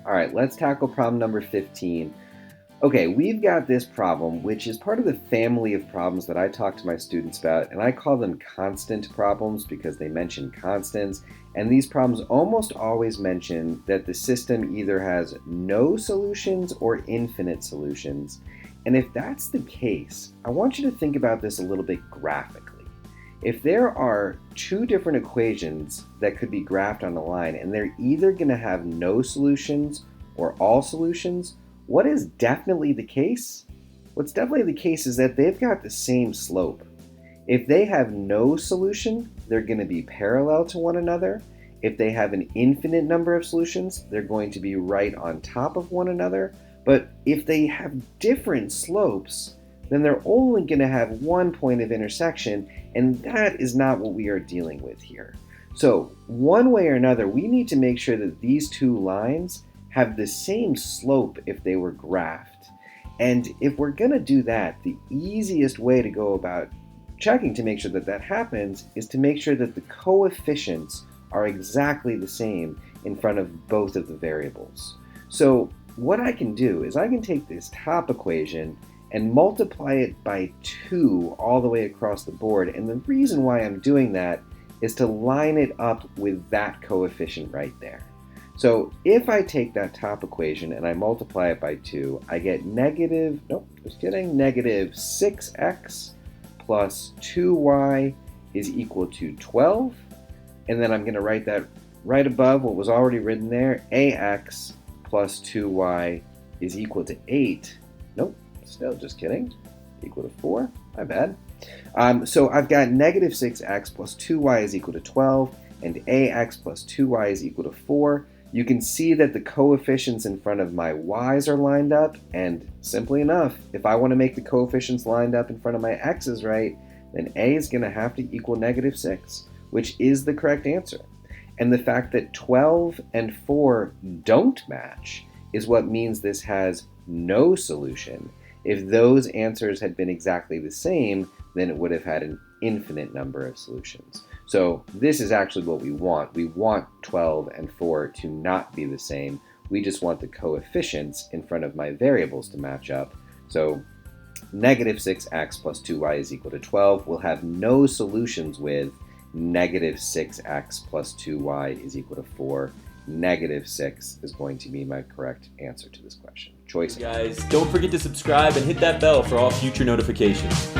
All right, let's tackle problem number 15. Okay, we've got this problem, which is part of the family of problems that I talk to my students about, and I call them constant problems because they mention constants. And these problems almost always mention that the system either has no solutions or infinite solutions. And if that's the case, I want you to think about this a little bit graphically. If there are two different equations that could be graphed on a line, and they're either going to have no solutions or all solutions, what is definitely the case? What's definitely the case is that they've got the same slope. If they have no solution, they're going to be parallel to one another. If they have an infinite number of solutions, they're going to be right on top of one another. But if they have different slopes, then they're only going to have one point of intersection, and that is not what we are dealing with here. So one way or another, we need to make sure that these two lines have the same slope if they were graphed. And if we're going to do that, the easiest way to go about checking to make sure that that happens is to make sure that the coefficients are exactly the same in front of both of the variables. So what I can do is I can take this top equation and multiply it by 2 all the way across the board. And the reason why I'm doing that is to line it up with that coefficient right there. So if I take that top equation and I multiply it by 2, I get negative 6x plus 2y is equal to 12. And then I'm going to write that right above what was already written there. Ax plus 2y is equal to 8. Nope, still just kidding. Equal to 4. My bad. So I've got negative 6x plus 2y is equal to 12, and ax plus 2y is equal to 4. You can see that the coefficients in front of my y's are lined up, and simply enough, if I want to make the coefficients lined up in front of my x's right, then a is going to have to equal negative 6, which is the correct answer. And the fact that 12 and 4 don't match is what means this has no solution. If those answers had been exactly the same, then it would have had an infinite number of solutions. So this is actually what we want. We want 12 and 4 to not be the same. We just want the coefficients in front of my variables to match up. So negative 6x plus 2y is equal to 12 will have no solutions with negative 6x plus 2y is equal to 4. Negative 6 is going to be my correct answer to this question. Choice. Guys, don't forget to subscribe and hit that bell for all future notifications.